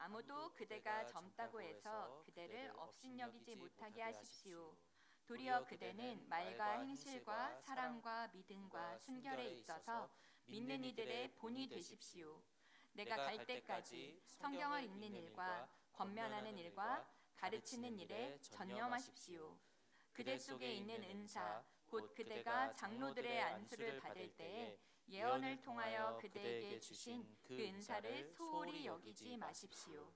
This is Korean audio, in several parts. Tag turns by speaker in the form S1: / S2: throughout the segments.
S1: 아무도 그대가 젊다고 해서 그대를 업신여기지 못하게 하십시오. 도리어 그대는 말과 행실과 사랑과 믿음과 순결에 있어서 믿는 이들의 본이 되십시오. 내가 갈 때까지 성경을 읽는 일과 권면하는 일과 가르치는 일에 전념하십시오. 그대 속에 있는 은사, 곧 그대가 장로들의 안수를 받을 때에 예언을 통하여 그대에게 주신 그 은사를 소홀히 여기지 마십시오.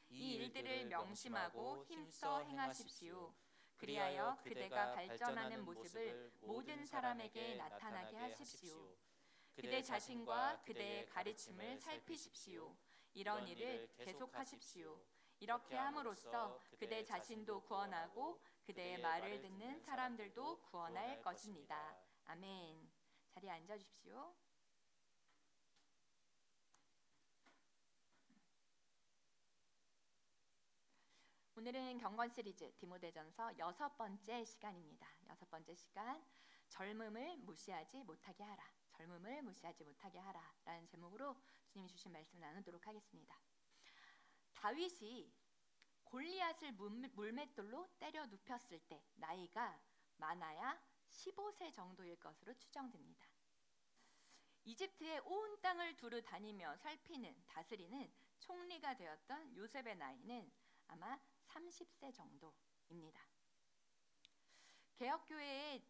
S1: 이 일들을 명심하고 힘써 행하십시오. 그리하여 그대가 발전하는 모습을 모든 사람에게 나타나게 하십시오. 그대 자신과 그대의 가르침을 살피십시오. 이런 일을 계속하십시오. 이렇게 함으로써 그대 자신도 구원하고 그대의 말을 듣는 사람들도 구원할 것입니다. 아멘. 자리에 앉아 주십시오. 오늘은 경건 시리즈 디모데전서 6번째 시간입니다. 6번째 시간, 젊음을 무시하지 못하게 하라. 젊음을 무시하지 못하게 하라 라는 제목으로 주님이 주신 말씀 나누도록 하겠습니다. 다윗이 골리앗을 물맷돌로 때려 눕혔을 때 나이가 많아야 15세 정도일 것으로 추정됩니다. 이집트의 온 땅을 두루 다니며 다스리는 총리가 되었던 요셉의 나이는 아마 30세 정도입니다. 개혁교회의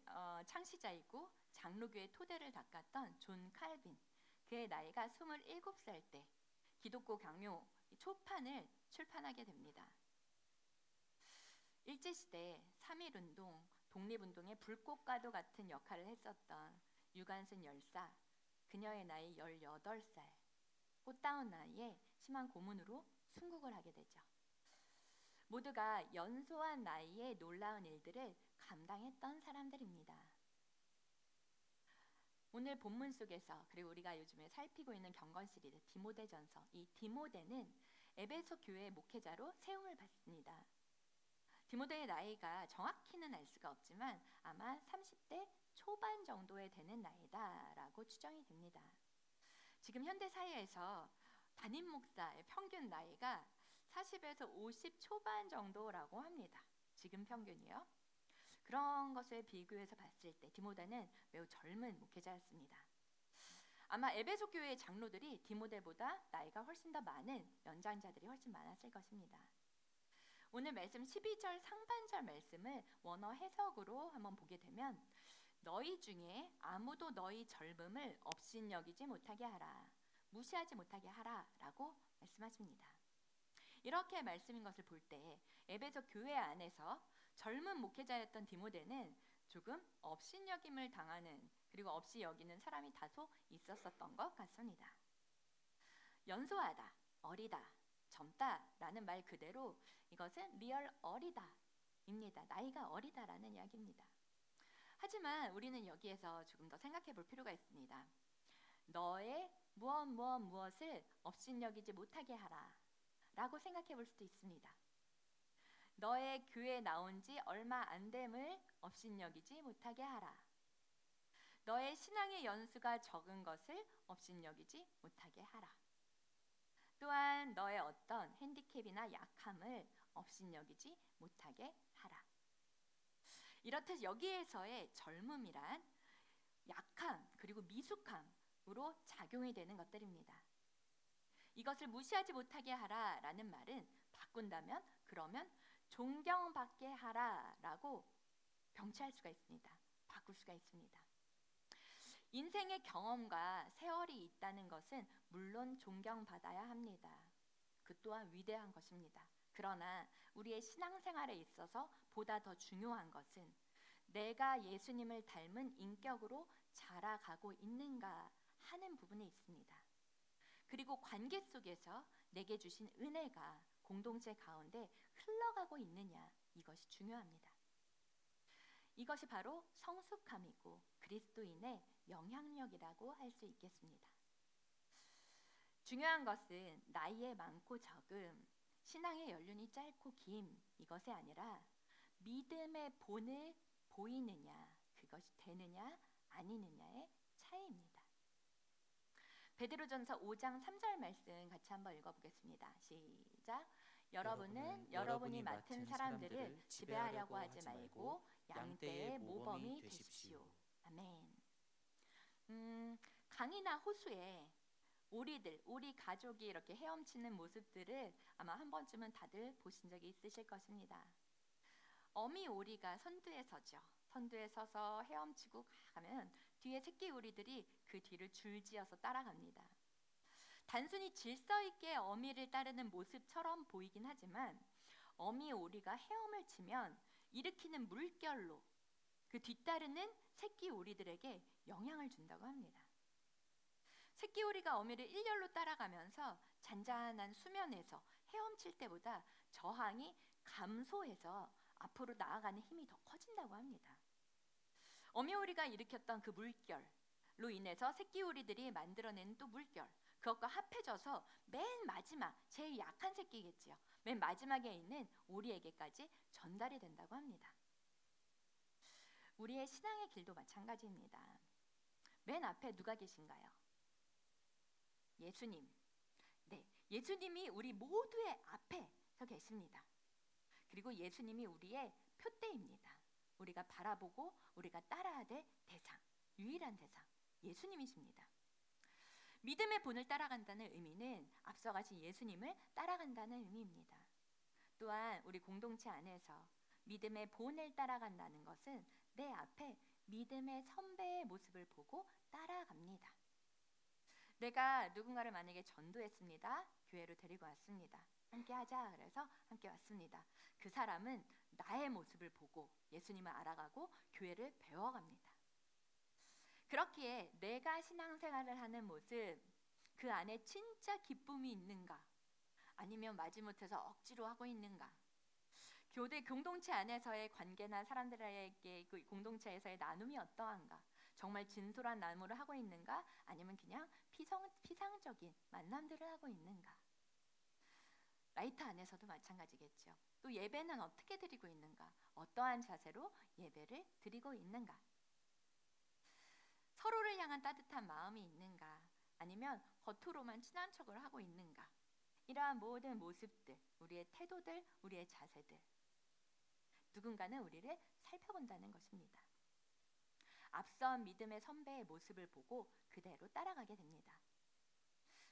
S1: 창시자이고 장로교의 토대를 닦았던 존 칼빈, 그의 나이가 27살 때 기독교 강요 초판을 출판하게 됩니다. 일제시대 3.1운동, 독립운동의 불꽃과도 같은 역할을 했었던 유관순 열사, 그녀의 나이 18살, 꽃다운 나이에 심한 고문으로 순국을 하게 되죠. 모두가 연소한 나이에 놀라운 일들을 감당했던 사람들입니다. 오늘 본문 속에서, 그리고 우리가 요즘에 살피고 있는 경건 시리즈 디모데전서, 이 디모데는 에베소 교회의 목회자로 세움을 받습니다. 디모데의 나이가 정확히는 알 수가 없지만 아마 30대 초반 정도에 되는 나이다라고 추정이 됩니다. 지금 현대 사회에서 담임 목사의 평균 나이가 40에서 50 초반 정도라고 합니다. 지금 평균이요. 그런 것에 비교해서 봤을 때 디모데는 매우 젊은 목회자였습니다. 아마 에베소 교회의 장로들이 디모데보다 나이가 훨씬 더 많은 연장자들이 훨씬 많았을 것입니다. 오늘 말씀 12절 상반절 말씀을 원어 해석으로 한번 보게 되면 너희 중에 아무도 너희 젊음을 업신여기지 못하게 하라, 무시하지 못하게 하라 라고 말씀하십니다. 이렇게 말씀인 것을 볼 때 에베소 교회 안에서 젊은 목회자였던 디모데는 조금 업신여김을 당하는, 그리고 없이 여기는 사람이 다소 있었던 것 같습니다. 연소하다, 어리다, 젊다라는 말 그대로 이것은 리얼 어리다입니다. 나이가 어리다라는 이야기입니다. 하지만 우리는 여기에서 조금 더 생각해 볼 필요가 있습니다. 너의 무엇을 업신여기지 못하게 하라 라고 생각해 볼 수도 있습니다. 너의 교회 나온 지 얼마 안 됨을 업신여기지 못하게 하라. 너의 신앙의 연수가 적은 것을 업신여기지 못하게 하라. 또한 너의 어떤 핸디캡이나 약함을 업신여기지 못하게 하라. 이렇듯 여기에서의 젊음이란 약함 그리고 미숙함으로 작용이 되는 것들입니다. 이것을 무시하지 못하게 하라라는 말은 바꾼다면 그러면 존경받게 하라라고 병치할 수가 있습니다. 바꿀 수가 있습니다. 인생의 경험과 세월이 있다는 것은 물론 존경받아야 합니다. 그 또한 위대한 것입니다. 그러나 우리의 신앙생활에 있어서 보다 더 중요한 것은 내가 예수님을 닮은 인격으로 자라가고 있는가 하는 부분에 있습니다. 그리고 관계 속에서 내게 주신 은혜가 공동체 가운데 흘러가고 있느냐, 이것이 중요합니다. 이것이 바로 성숙함이고 그리스도인의 영향력이라고 할 수 있겠습니다. 중요한 것은 나이의 많고 적음, 신앙의 연륜이 짧고 긴 이것이 아니라 믿음의 본을 보이느냐, 그것이 되느냐 아니느냐의 차이입니다. 베드로전서 5장 3절 말씀 같이 한번 읽어보겠습니다. 시작. 여러분은 여러분이 맡은 사람들을 지배하려고 하지 말고 양떼의 모범이 되십시오. 아멘. 강이나 호수에 우리 가족이 이렇게 헤엄치는 모습들을 아마 한 번쯤은 다들 보신 적이 있으실 것입니다. 어미 오리가 선두에 서죠. 선두에 서서 헤엄치고 가면 뒤에 새끼 오리들이 그 뒤를 줄지어서 따라갑니다. 단순히 질서 있게 어미를 따르는 모습처럼 보이긴 하지만 어미 오리가 헤엄을 치면 일으키는 물결로 그 뒤따르는 새끼 오리들에게 영향을 준다고 합니다. 새끼 오리가 어미를 일렬로 따라가면서 잔잔한 수면에서 헤엄칠 때보다 저항이 감소해서 앞으로 나아가는 힘이 더 커진다고 합니다. 어미 오리가 일으켰던 그 물결로 인해서 새끼 오리들이 만들어낸 또 물결, 그것과 합해져서 맨 마지막, 제일 약한 새끼겠지요. 맨 마지막에 있는 오리에게까지 전달이 된다고 합니다. 우리의 신앙의 길도 마찬가지입니다. 맨 앞에 누가 계신가요? 예수님. 네, 예수님이 우리 모두의 앞에 서 계십니다. 그리고 예수님이 우리의 표대입니다. 우리가 바라보고 우리가 따라야 될 대상, 유일한 대상, 예수님이십니다. 믿음의 본을 따라간다는 의미는 앞서가신 예수님을 따라간다는 의미입니다. 또한 우리 공동체 안에서 믿음의 본을 따라간다는 것은 내 앞에 믿음의 선배의 모습을 보고 따라갑니다. 내가 누군가를 만약에 전도했습니다. 교회로 데리고 왔습니다. 함께 하자 그래서 함께 왔습니다. 그 사람은 나의 모습을 보고 예수님을 알아가고 교회를 배워갑니다. 그렇기에 내가 신앙생활을 하는 모습, 그 안에 진짜 기쁨이 있는가? 아니면 마지못해서 억지로 하고 있는가? 교대 공동체 안에서의 관계나 사람들에게 그 공동체에서의 나눔이 어떠한가? 정말 진솔한 나눔을 하고 있는가? 아니면 그냥 피상적인 만남들을 하고 있는가? 라이트 안에서도 마찬가지겠죠. 또 예배는 어떻게 드리고 있는가? 어떠한 자세로 예배를 드리고 있는가? 서로를 향한 따뜻한 마음이 있는가? 아니면 겉으로만 친한 척을 하고 있는가? 이러한 모든 모습들, 우리의 태도들, 우리의 자세들, 누군가는 우리를 살펴본다는 것입니다. 앞선 믿음의 선배의 모습을 보고 그대로 따라가게 됩니다.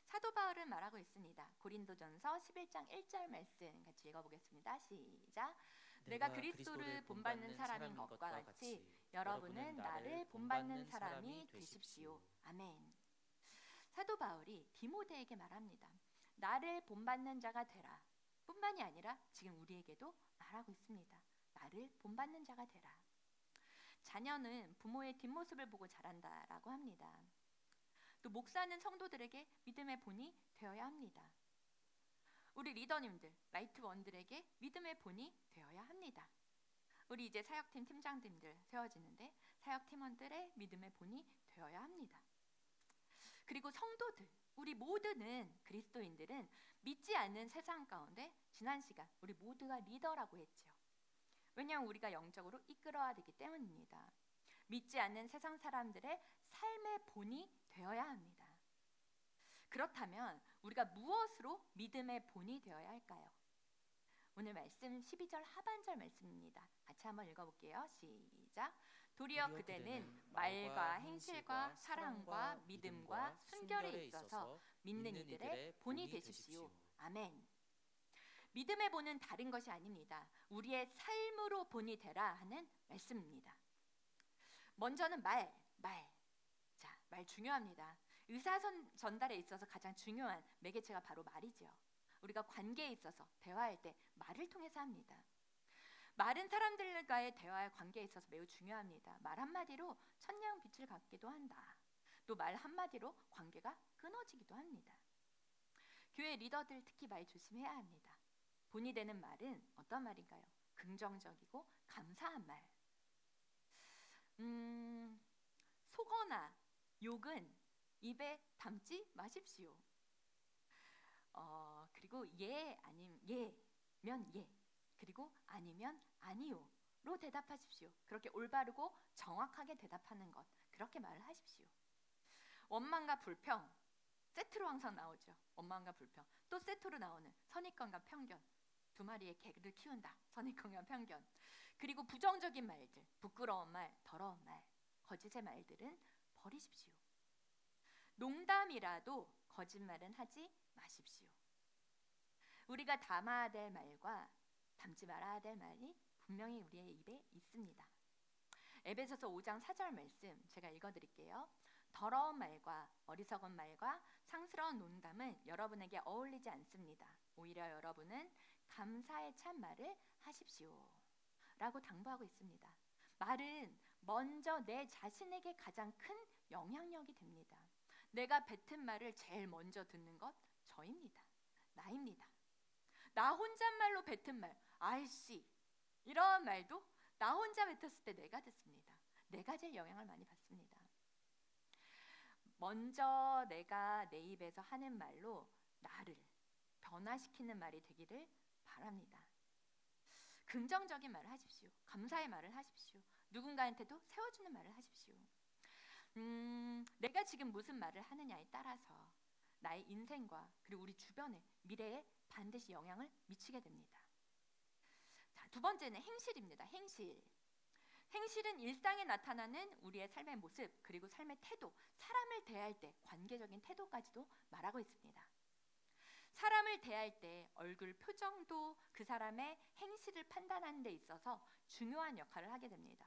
S1: 사도 바울은 말하고 있습니다. 고린도전서 11장 1절 말씀 같이 읽어보겠습니다. 시작. 내가 그리스도를 본받는 사람인 것과 같이 여러분은 나를 본받는 사람이 되십시오. 아멘. 사도 바울이 디모데에게 말합니다. 나를 본받는 자가 되라. 뿐만이 아니라 지금 우리에게도 말하고 있습니다. 나를 본받는 자가 되라. 자녀는 부모의 뒷모습을 보고 자란다라고 합니다. 또 목사는 성도들에게 믿음의 본이 되어야 합니다. 우리 리더님들, 라이트원들에게 믿음의 본이 되어야 합니다. 우리 이제 사역팀 팀장님들 세워지는데 사역팀원들의 믿음의 본이 되어야 합니다. 그리고 성도들, 우리 모두는 그리스도인들은 믿지 않는 세상 가운데 지난 시간 우리 모두가 리더라고 했죠. 왜냐하면 우리가 영적으로 이끌어야 되기 때문입니다. 믿지 않는 세상 사람들의 삶의 본이 되어야 합니다. 그렇다면 우리가 무엇으로 믿음의 본이 되어야 할까요? 오늘 말씀 12절 하반절 말씀입니다. 같이 한번 읽어볼게요. 시작. 도리어 그대는 말과 행실과 사랑과 믿음과 순결에 있어서 믿는 이들의 본이 되십시오. 아멘. 믿음의 본은 다른 것이 아닙니다. 우리의 삶으로 본이 되라 하는 말씀입니다. 먼저는 말. 자, 말 중요합니다. 의사 전달에 있어서 가장 중요한 매개체가 바로 말이죠. 우리가 관계에 있어서 대화할 때 말을 통해서 합니다. 말은 사람들과의 대화의 관계에 있어서 매우 중요합니다. 말 한마디로 천냥 빛을 갖기도 한다. 또 말 한마디로 관계가 끊어지기도 합니다. 교회 리더들 특히 말 조심해야 합니다. 본이 되는 말은 어떤 말인가요? 긍정적이고 감사한 말. 속어나 욕은 입에 담지 마십시오. 그리고 예면 예, 그리고 아니면 아니요로 대답하십시오. 그렇게 올바르고 정확하게 대답하는 것, 그렇게 말을 하십시오. 원망과 불평, 세트로 항상 나오죠. 원망과 불평. 또 세트로 나오는 선입견과 편견. 두 마리의 개를 키운다. 선입견과 편견. 그리고 부정적인 말들, 부끄러운 말, 더러운 말, 거짓의 말들은 버리십시오. 농담이라도 거짓말은 하지 마십시오. 우리가 담아야 될 말과 담지 말아야 될 말이 분명히 우리의 입에 있습니다. 에베소서 5장 4절 말씀 제가 읽어드릴게요. 더러운 말과 어리석은 말과 상스러운 농담은 여러분에게 어울리지 않습니다. 오히려 여러분은 감사의 참말을 하십시오. 라고 당부하고 있습니다. 말은 먼저 내 자신에게 가장 큰 영향력이 됩니다. 내가 뱉은 말을 제일 먼저 듣는 것 저입니다. 나입니다. 나 혼잣말로 뱉은 말, 아이씨 이런 말도 나 혼자 뱉었을 때 내가 듣습니다. 내가 제일 영향을 많이 받습니다. 먼저 내가 내 입에서 하는 말로 나를 변화시키는 말이 되기를 바랍니다. 긍정적인 말을 하십시오. 감사의 말을 하십시오. 누군가한테도 세워주는 말을 하십시오. 내가 지금 무슨 말을 하느냐에 따라서 나의 인생과 그리고 우리 주변의 미래에 반드시 영향을 미치게 됩니다. 자, 두 번째는 행실입니다. 행실. 행실은 일상에 나타나는 우리의 삶의 모습 그리고 삶의 태도, 사람을 대할 때 관계적인 태도까지도 말하고 있습니다. 사람을 대할 때 얼굴 표정도 그 사람의 행실을 판단하는 데 있어서 중요한 역할을 하게 됩니다.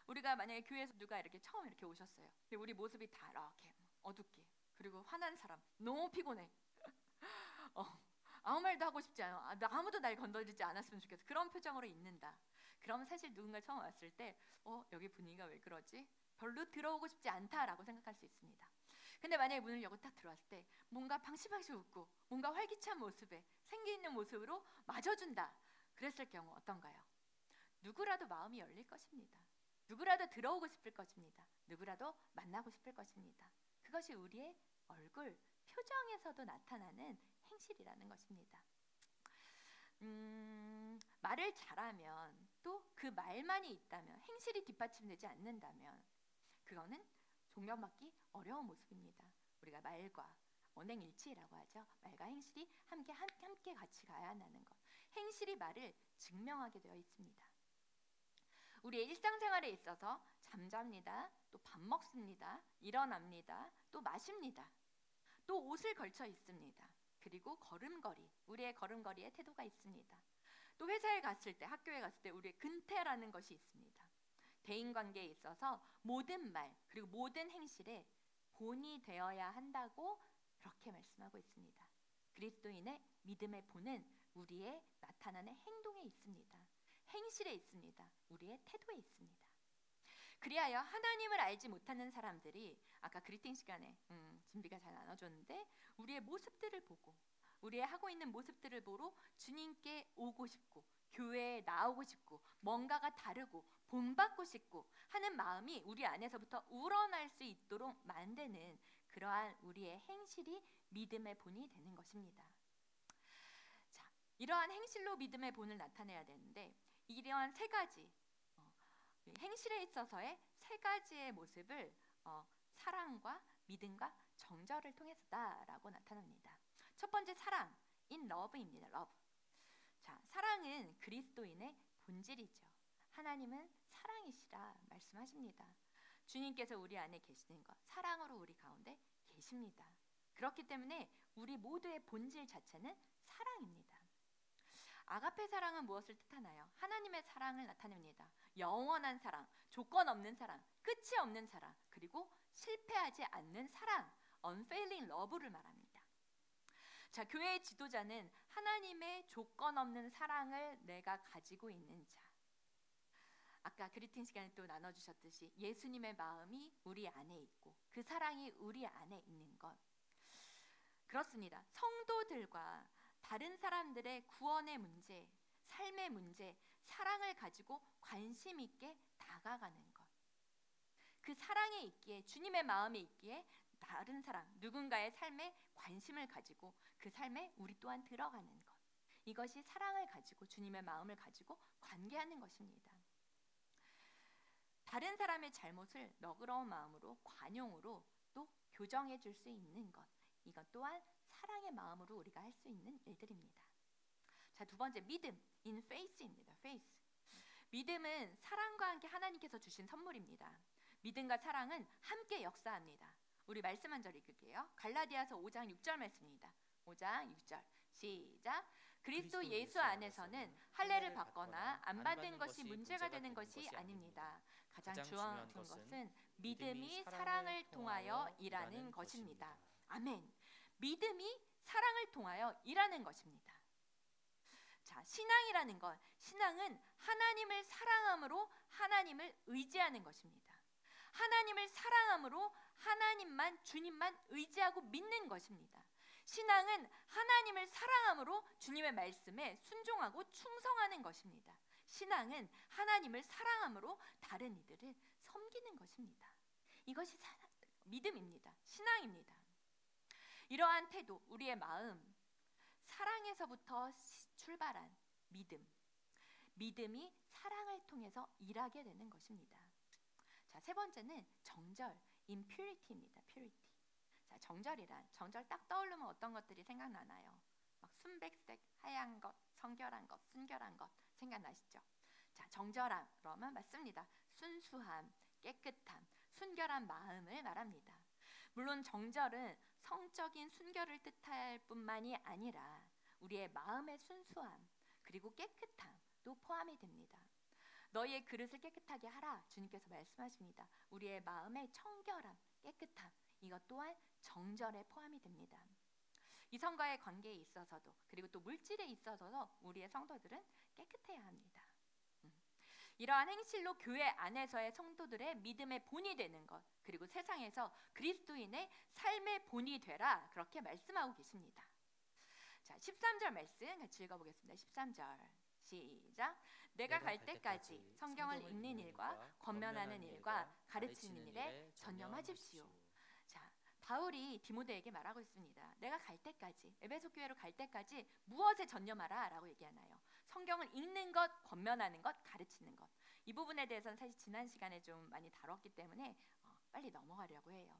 S1: 우리가 만약에 교회에서 누가 이렇게 처음 이렇게 오셨어요. 근데 우리 모습이 다 이렇게 어둡게 그리고 화난 사람 너무 피곤해. 아무 말도 하고 싶지 않아. 아무도 날 건드리지 않았으면 좋겠어. 그런 표정으로 있는다. 그럼 사실 누군가 처음 왔을 때 여기 분위기가 왜 그러지? 별로 들어오고 싶지 않다라고 생각할 수 있습니다. 근데 만약에 문을 열고 딱 들어왔을 때 뭔가 방시방시 웃고 뭔가 활기찬 모습에 생기 있는 모습으로 맞아준다. 그랬을 경우 어떤가요? 누구라도 마음이 열릴 것입니다. 누구라도 들어오고 싶을 것입니다. 누구라도 만나고 싶을 것입니다. 그것이 우리의 얼굴, 표정에서도 나타나는 행실이라는 것입니다. 말을 잘하면 또 그 말만이 있다면 행실이 뒷받침되지 않는다면 그거는 존경받기 어려운 모습입니다. 우리가 말과 언행일치라고 하죠. 말과 행실이 함께 같이 가야 한다는 것. 행실이 말을 증명하게 되어 있습니다. 우리의 일상생활에 있어서 잠잡니다. 또 밥 먹습니다. 일어납니다. 또 마십니다. 또 옷을 걸쳐 있습니다. 그리고 걸음걸이, 우리의 걸음걸이에 태도가 있습니다. 또 회사에 갔을 때, 학교에 갔을 때 우리의 근태라는 것이 있습니다. 대인관계에 있어서 모든 말 그리고 모든 행실에 본이 되어야 한다고 그렇게 말씀하고 있습니다. 그리스도인의 믿음의 본은 우리의 나타나는 행동에 있습니다. 행실에 있습니다. 우리의 태도에 있습니다. 그리하여 하나님을 알지 못하는 사람들이 아까 그리팅 시간에 진비가 잘 나눠줬는데 우리의 모습들을 보고 우리의 하고 있는 모습들을 보러 주님께 오고 싶고 교회에 나오고 싶고 뭔가가 다르고 본받고 싶고 하는 마음이 우리 안에서부터 우러날 수 있도록 만드는 그러한 우리의 행실이 믿음의 본이 되는 것입니다. 자, 이러한 행실로 믿음의 본을 나타내야 되는데 이러한 세 가지 행실에 있어서의 세 가지의 모습을 사랑과 믿음과 정절을 통해서다라고 나타납니다. 첫 번째 사랑, in love입니다. love. 자, 사랑은 그리스도인의 본질이죠. 하나님은 사랑이시라 말씀하십니다. 주님께서 우리 안에 계시는 것, 사랑으로 우리 가운데 계십니다. 그렇기 때문에 우리 모두의 본질 자체는 사랑입니다. 아가페 사랑은 무엇을 뜻하나요? 하나님의 사랑을 나타냅니다. 영원한 사랑, 조건 없는 사랑, 끝이 없는 사랑, 그리고 실패하지 않는 사랑, unfailing love를 말합니다. 자, 교회의 지도자는 하나님의 조건 없는 사랑을 내가 가지고 있는 자. 아까 그리팅 시간에 또 나눠주셨듯이 예수님의 마음이 우리 안에 있고 그 사랑이 우리 안에 있는 것. 그렇습니다. 성도들과 다른 사람들의 구원의 문제, 삶의 문제, 사랑을 가지고 관심 있게 다가가는 것. 그 사랑에 있기에, 주님의 마음에 있기에 다른 사람, 누군가의 삶에 관심을 가지고 그 삶에 우리 또한 들어가는 것. 이것이 사랑을 가지고 주님의 마음을 가지고 관계하는 것입니다. 다른 사람의 잘못을 너그러운 마음으로, 관용으로 또 교정해 줄 수 있는 것. 이것 또한 사랑의 마음으로 우리가 할 수 있는 일들입니다. 자, 두 번째, 믿음, in faith입니다. faith. 믿음은 사랑과 함께 하나님께서 주신 선물입니다. 믿음과 사랑은 함께 역사합니다. 우리 말씀 한 절 읽을게요. 갈라디아서 5장 6절 말씀입니다. 5장 6절 시작. 그리스도 예수 안에서는 할례를 받거나 안 받는 것이 문제가 되는 것이 아닙니다. 가장 중요한 것은 믿음이 사랑을 통하여 일하는 것입니다. 아멘. 믿음이 사랑을 통하여 일하는 것입니다. 자, 신앙이라는 것, 신앙은 하나님을 사랑함으로 하나님을 의지하는 것입니다. 하나님을 사랑함으로 하나님만, 주님만 의지하고 믿는 것입니다. 신앙은 하나님을 사랑함으로 주님의 말씀에 순종하고 충성하는 것입니다. 신앙은 하나님을 사랑함으로 다른 이들을 섬기는 것입니다. 이것이 믿음입니다. 신앙입니다. 이러한 태도, 우리의 마음, 사랑에서부터 출발한 믿음, 믿음이 사랑을 통해서 일하게 되는 것입니다. 자, 세 번째는 정절, impurity입니다. purity. 자, 정절 딱 떠오르면 어떤 것들이 생각나나요? 막 순백색, 하얀 것, 성결한 것, 순결한 것 생각나시죠? 자, 정절함 그러면 맞습니다. 순수함, 깨끗함, 순결한 마음을 말합니다. 물론 정절은 성적인 순결을 뜻할 뿐만이 아니라 우리의 마음의 순수함 그리고 깨끗함도 포함이 됩니다. 너희의 그릇을 깨끗하게 하라 주님께서 말씀하십니다. 우리의 마음의 청결함, 깨끗함 이것 또한 정절에 포함이 됩니다. 이성과의 관계에 있어서도 그리고 또 물질에 있어서도 우리의 성도들은 깨끗해야 합니다. 이러한 행실로 교회 안에서의 성도들의 믿음의 본이 되는 것 그리고 세상에서 그리스도인의 삶의 본이 되라 그렇게 말씀하고 계십니다. 자, 13절 말씀 같이 읽어보겠습니다. 13절 시작. 내가 갈 때까지 성경을 읽는 일과 권면하는 일과 가르치는 일에 전념하십시오. 자, 바울이 디모데에게 말하고 있습니다. 내가 갈 때까지, 에베소 교회로 갈 때까지 무엇에 전념하라 라고 얘기하나요? 성경을 읽는 것, 권면하는 것, 가르치는 것. 이 부분에 대해서는 사실 지난 시간에 좀 많이 다뤘기 때문에 빨리 넘어가려고 해요.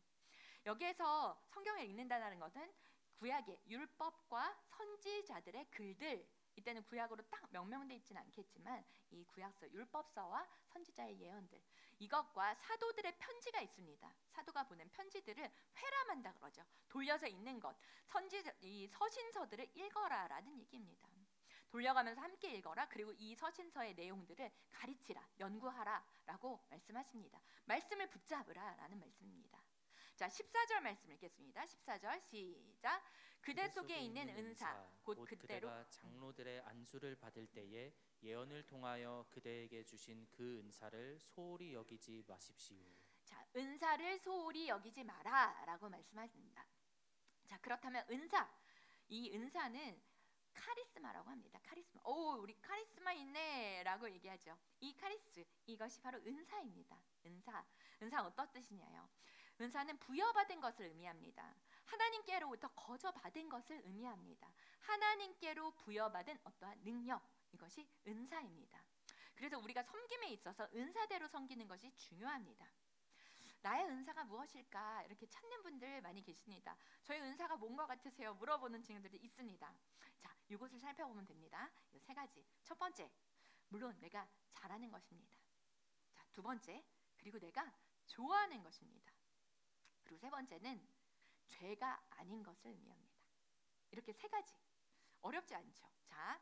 S1: 여기에서 성경을 읽는다는 것은 구약의 율법과 선지자들의 글들, 이때는 구약으로 딱 명명되어 있지는 않겠지만 이 구약서, 율법서와 선지자의 예언들, 이것과 사도들의 편지가 있습니다. 사도가 보낸 편지들을 회람한다 그러죠. 돌려서 읽는 것, 이 서신서들을 읽어라라는 얘기입니다. 돌려가면서 함께 읽어라. 그리고 이 서신서의 내용들을 가르치라, 연구하라라고 말씀하십니다. 말씀을 붙잡으라라는 말씀입니다. 자, 14절 말씀 읽겠습니다. 14절 시작. 그대 속에 있는 은사 곧 그대로
S2: 장로들의 안수를 받을 때에 예언을 통하여 그대에게 주신 그 은사를 소홀히 여기지 마십시오.
S1: 자, 은사를 소홀히 여기지 마라라고 말씀하십니다. 자, 그렇다면 은사, 이 은사는 카리스마라고 합니다. 카리스마. 오, 우리 카리스마 있네라고 얘기하죠. 이 카리스, 이것이 바로 은사입니다. 은사 어떤 뜻이냐요? 은사는 부여받은 것을 의미합니다. 하나님께로부터 거저받은 것을 의미합니다. 하나님께로 부여받은 어떠한 능력, 이것이 은사입니다. 그래서 우리가 섬김에 있어서 은사대로 섬기는 것이 중요합니다. 나의 은사가 무엇일까 이렇게 찾는 분들 많이 계십니다. 저희 은사가 뭔가 같으세요? 물어보는 친구들이 있습니다. 자, 이것을 살펴보면 됩니다. 이 세 가지. 첫 번째, 물론 내가 잘하는 것입니다. 자, 두 번째, 그리고 내가 좋아하는 것입니다. 그리고 세 번째는 죄가 아닌 것을 의미합니다. 이렇게 세 가지. 어렵지 않죠. 자,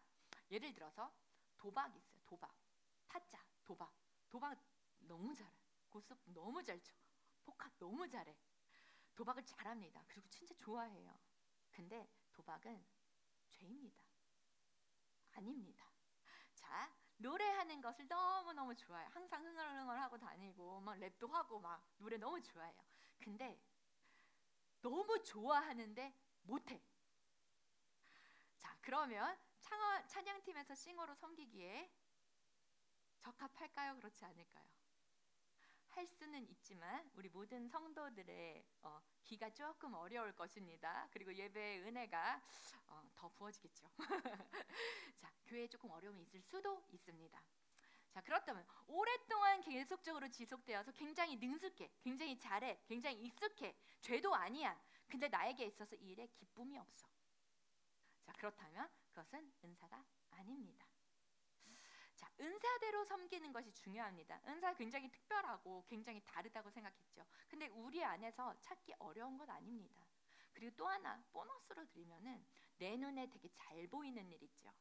S1: 예를 들어서 도박 있어요. 도박, 타짜, 도박 너무 잘해. 고스톱 너무 잘 쳐. 포카 너무 잘해. 도박을 잘합니다. 그리고 진짜 좋아해요. 근데 도박은 죄입니다. 아닙니다. 자, 노래하는 것을 너무너무 좋아해요. 항상 흥얼흥얼하고 다니고 막 랩도 하고 막 노래 너무 좋아해요. 근데 너무 좋아하는데 못해. 자, 그러면 찬양팀에서 싱어로 섬기기에 적합할까요? 그렇지 않을까요? 할 수는 있지만 우리 모든 성도들의 귀가 조금 어려울 것입니다. 그리고 예배의 은혜가 더 부어지겠죠. 자, 교회에 조금 어려움이 있을 수도 있습니다. 자, 그렇다면 오랫동안 계속적으로 지속되어서 굉장히 능숙해, 굉장히 잘해, 굉장히 익숙해, 죄도 아니야. 근데 나에게 있어서 이 일에 기쁨이 없어. 자, 그렇다면 그것은 은사가 아닙니다. 자, 은사대로 섬기는 것이 중요합니다. 은사가 굉장히 특별하고 굉장히 다르다고 생각했죠. 근데 우리 안에서 찾기 어려운 것 아닙니다. 그리고 또 하나 보너스로 드리면은 내 눈에 되게 잘 보이는 일 있죠.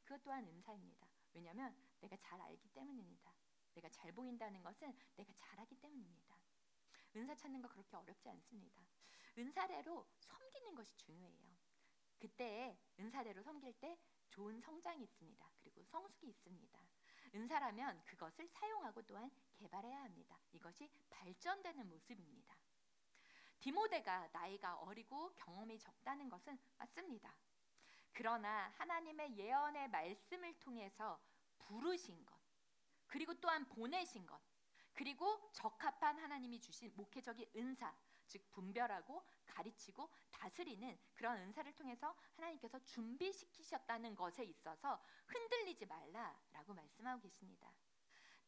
S1: 그것 또한 은사입니다. 왜냐하면 내가 잘 알기 때문입니다. 내가 잘 보인다는 것은 내가 잘하기 때문입니다. 은사 찾는 거 그렇게 어렵지 않습니다. 은사대로 섬기는 것이 중요해요. 그때 은사대로 섬길 때 좋은 성장이 있습니다. 그리고 성숙이 있습니다. 은사라면 그것을 사용하고 또한 개발해야 합니다. 이것이 발전되는 모습입니다. 디모데가 나이가 어리고 경험이 적다는 것은 맞습니다. 그러나 하나님의 예언의 말씀을 통해서 부르신 것, 그리고 또한 보내신 것, 그리고 적합한 하나님이 주신 목회적인 은사, 즉 분별하고 가르치고 다스리는 그런 은사를 통해서 하나님께서 준비시키셨다는 것에 있어서 흔들리지 말라라고 말씀하고 계십니다.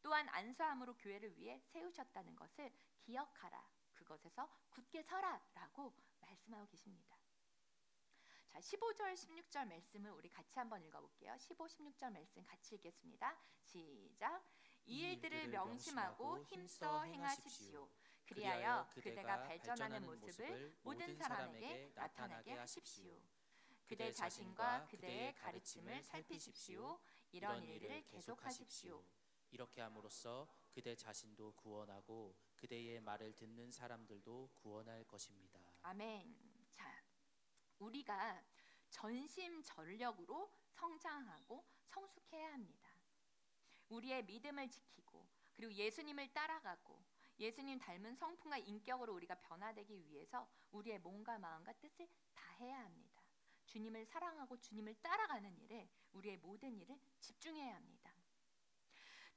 S1: 또한 안수함으로 교회를 위해 세우셨다는 것을 기억하라. 그것에서 굳게 서라라고 말씀하고 계십니다. 자, 15절 16절 말씀을 우리 같이 한번 읽어볼게요. 15, 16절 말씀 같이 읽겠습니다. 시작. 이 일들을 명심하고 힘써 행하십시오. 그리하여 그대가 발전하는 모습을 모든 사람에게 나타나게 하십시오. 그대 자신과 그대의 가르침을 살피십시오. 이런 일을 계속하십시오.
S2: 이렇게 함으로써 그대 자신도 구원하고 그대의 말을 듣는 사람들도 구원할 것입니다.
S1: 아멘. 자, 우리가 전심전력으로 성장하고 성숙해야 합니다. 우리의 믿음을 지키고 그리고 예수님을 따라가고 예수님 닮은 성품과 인격으로 우리가 변화되기 위해서 우리의 몸과 마음과 뜻을 다해야 합니다. 주님을 사랑하고 주님을 따라가는 일에 우리의 모든 일을 집중해야 합니다.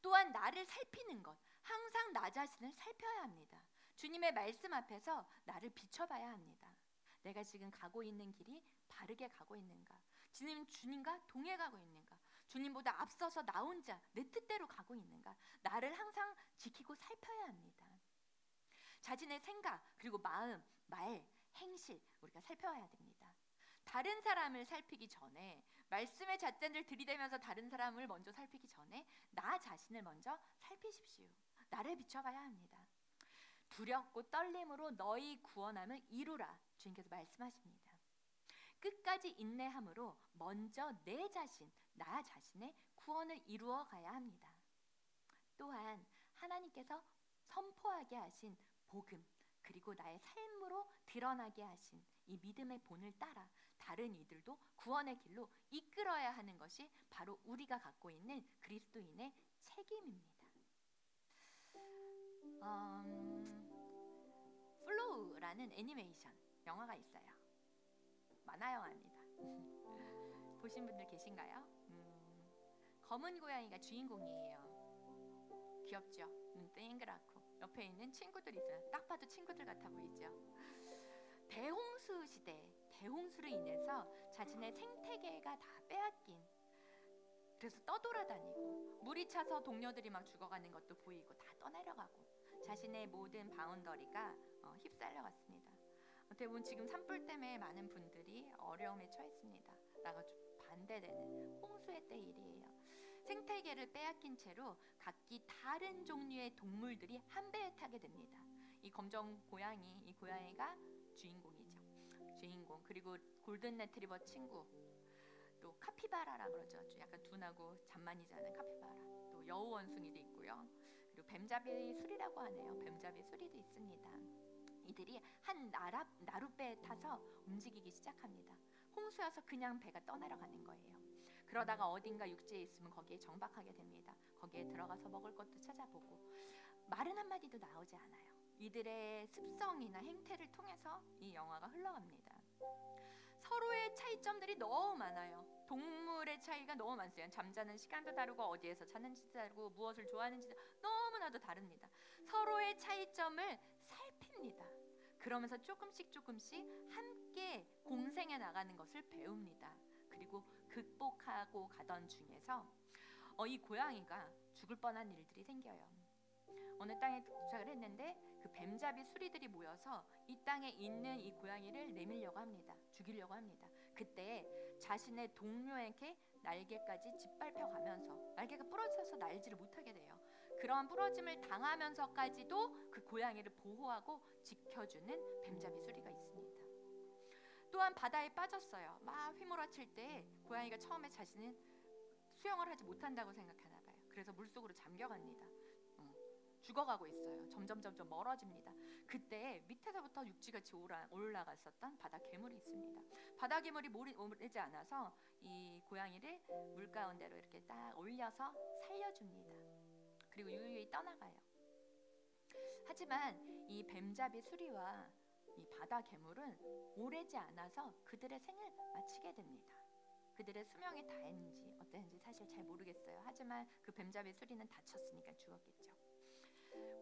S1: 또한 나를 살피는 것, 항상 나 자신을 살펴야 합니다. 주님의 말씀 앞에서 나를 비춰봐야 합니다. 내가 지금 가고 있는 길이 바르게 가고 있는가? 주님과 동해 가고 있는가? 주님보다 앞서서 나 혼자 내 뜻대로 가고 있는가? 나를 항상 지키고 살펴야 합니다. 자신의 생각 그리고 마음, 말, 행실 우리가 살펴야 됩니다. 다른 사람을 살피기 전에 말씀의 잣잔을 들이대면서 다른 사람을 먼저 살피기 전에 나 자신을 먼저 살피십시오. 나를 비춰봐야 합니다. 두렵고 떨림으로 너희 구원함을 이루라. 주님께서 말씀하십니다. 끝까지 인내함으로 먼저 내 자신, 나 자신의 구원을 이루어 가야 합니다. 또한 하나님께서 선포하게 하신 복음 그리고 나의 삶으로 드러나게 하신 이 믿음의 본을 따라 다른 이들도 구원의 길로 이끌어야 하는 것이 바로 우리가 갖고 있는 그리스도인의 책임입니다. 플로우라는 애니메이션 영화가 있어요. 만화 영화입니다. 보신 분들 계신가요? 검은 고양이가 주인공이에요. 귀엽죠? 눈 동그랗고 옆에 있는 친구들이 있어요. 딱 봐도 친구들 같아 보이죠? 대홍수 시대, 대홍수로 인해서 자신의 생태계가 다 빼앗긴, 그래서 떠돌아다니고 물이 차서 동료들이 막 죽어가는 것도 보이고 다 떠내려가고 자신의 모든 바운더리가 휩쓸려갔습니다. 어떻게 보면 지금 산불 때문에 많은 분들이 어려움에 처했습니다. 라고 반대되는 홍수의 때 일이에요. 생태계를 빼앗긴 채로 각기 다른 종류의 동물들이 한 배에 타게 됩니다. 이 검정 고양이, 이 고양이가 주인공이죠. 주인공. 그리고 골든 레트리버 친구, 또 카피바라라 그러죠. 약간 둔하고 잔만이 자는 카피바라. 또 여우 원숭이도 있고요. 그리고 뱀잡이 수리라고 하네요. 뱀잡이 수리도 있습니다. 이들이 한 나룻배에 타서 움직이기 시작합니다. 홍수여서 그냥 배가 떠내려가는 거예요. 그러다가 어딘가 육지에 있으면 거기에 정박하게 됩니다. 거기에 들어가서 먹을 것도 찾아보고 말은 한마디도 나오지 않아요. 이들의 습성이나 행태를 통해서 이 영화가 흘러갑니다. 서로의 차이점들이 너무 많아요. 동물의 차이가 너무 많아요. 잠자는 시간도 다르고 어디에서 자는지도 다르고 무엇을 좋아하는지도 너무나도 다릅니다. 서로의 차이점을 살핍니다. 그러면서 조금씩 함께 공생해 나가는 것을 배웁니다. 그리고 극복하고 가던 중에서 이 고양이가 죽을 뻔한 일들이 생겨요. 어느 땅에 도착을 했는데 그 뱀잡이 수리들이 모여서 이 땅에 있는 이 고양이를 내밀려고 합니다. 죽이려고 합니다. 그때 자신의 동료에게 날개까지 짓밟혀 가면서 날개가 부러져서 날지를 못하게 돼요. 그런 부러짐을 당하면서까지도 그 고양이를 보호하고 지켜주는 뱀잡이 수리가 있습니다. 또한 바다에 빠졌어요. 막 휘몰아칠 때 고양이가 처음에 자신은 수영을 하지 못한다고 생각하나 봐요. 그래서 물속으로 잠겨갑니다. 죽어가고 있어요. 점점 멀어집니다. 그때 밑에서부터 육지같이 올라갔었던 바다 괴물이 있습니다. 바다 괴물이 오르지 않아서 이 고양이를 물 가운데로 이렇게 딱 올려서 살려줍니다. 그리고 유유히 떠나가요. 하지만 이 뱀잡이 수리와 이 바다 괴물은 오래지 않아서 그들의 생을 마치게 됩니다. 그들의 수명이 다했는지 어땠는지 사실 잘 모르겠어요. 하지만 그 뱀잡이 수리는 다쳤으니까 죽었겠죠.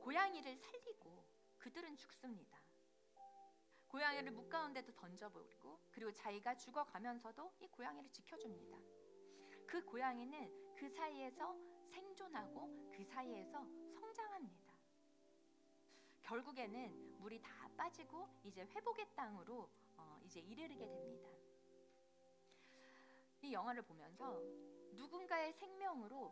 S1: 고양이를 살리고 그들은 죽습니다. 고양이를 물 가운데도 던져버리고 그리고 자기가 죽어가면서도 이 고양이를 지켜줍니다. 그 고양이는 그 사이에서 생존하고 그 사이에서 성장합니다. 결국에는 물이 다 빠지고 이제 회복의 땅으로 이제 이르게 됩니다. 이 영화를 보면서 누군가의 생명으로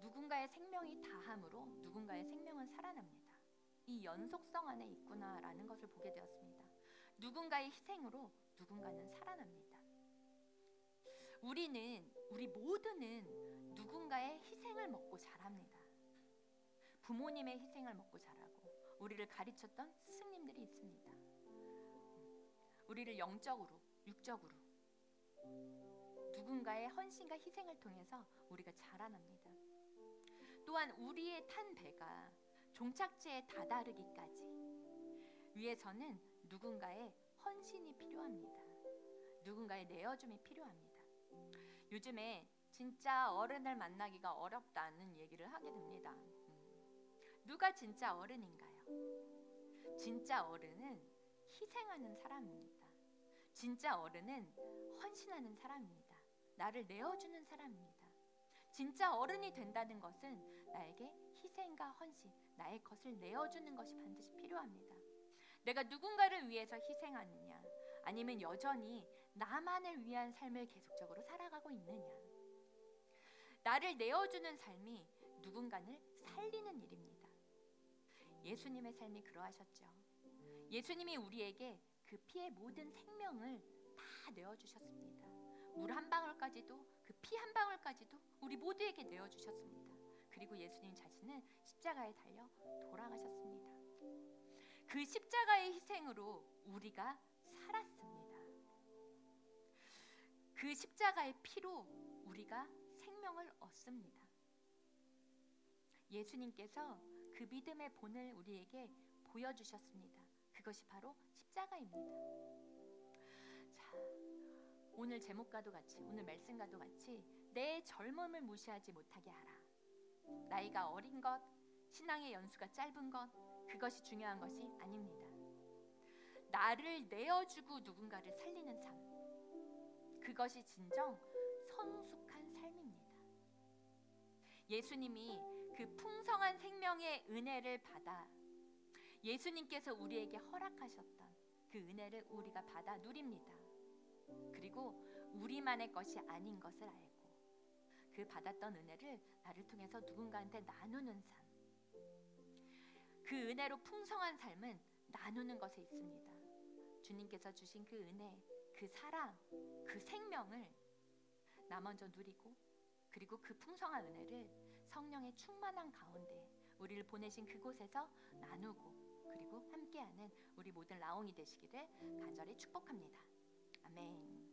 S1: 누군가의 생명이 다함으로 누군가의 생명은 살아납니다. 이 연속성 안에 있구나라는 것을 보게 되었습니다. 누군가의 희생으로 누군가는 살아납니다. 우리 모두는 누군가의 희생을 먹고 자랍니다. 부모님의 희생을 먹고 자라고 우리를 가르쳤던 스승님들이 있습니다. 우리를 영적으로, 육적으로 누군가의 헌신과 희생을 통해서 우리가 자라납니다. 또한 우리의 탄 배가 종착지에 다다르기까지 위해서는 누군가의 헌신이 필요합니다. 누군가의 내어줌이 필요합니다. 요즘에 진짜 어른을 만나기가 어렵다는 얘기를 하게 됩니다. 누가 진짜 어른인가요? 진짜 어른은 희생하는 사람입니다. 진짜 어른은 헌신하는 사람입니다. 나를 내어주는 사람입니다. 진짜 어른이 된다는 것은 나에게 희생과 헌신, 나의 것을 내어주는 것이 반드시 필요합니다. 내가 누군가를 위해서 희생하느냐, 아니면 여전히 나만을 위한 삶을 계속적으로 살아가고 있느냐. 나를 내어주는 삶이 누군가를 살리는 일입니다. 예수님의 삶이 그러하셨죠. 예수님이 우리에게 그 피의 모든 생명을 다 내어주셨습니다. 물 한 방울까지도 그 피 한 방울까지도 우리 모두에게 내어주셨습니다. 그리고 예수님 자신은 십자가에 달려 돌아가셨습니다. 그 십자가의 희생으로 우리가 살았습니다. 그 십자가의 피로 우리가 생명을 얻습니다. 예수님께서 그 믿음의 본을 우리에게 보여주셨습니다. 그것이 바로 십자가입니다. 자, 오늘 제목과도 같이, 오늘 말씀과도 같이 내 젊음을 무시하지 못하게 하라. 나이가 어린 것, 신앙의 연수가 짧은 것, 그것이 중요한 것이 아닙니다. 나를 내어주고 누군가를 살리는 삶, 그것이 진정 성숙한 삶입니다. 예수님이 그 풍성한 생명의 은혜를 받아 예수님께서 우리에게 허락하셨던 그 은혜를 우리가 받아 누립니다. 그리고 우리만의 것이 아닌 것을 알고 그 받았던 은혜를 나를 통해서 누군가한테 나누는 삶, 그 은혜로 풍성한 삶은 나누는 것에 있습니다. 주님께서 주신 그 은혜, 그 사랑, 그 생명을 나 먼저 누리고 그리고 그 풍성한 은혜를 성령의 충만한 가운데 우리를 보내신 그곳에서 나누고 그리고 함께하는 우리 모든 라옹이 되시기를 간절히 축복합니다. 아멘.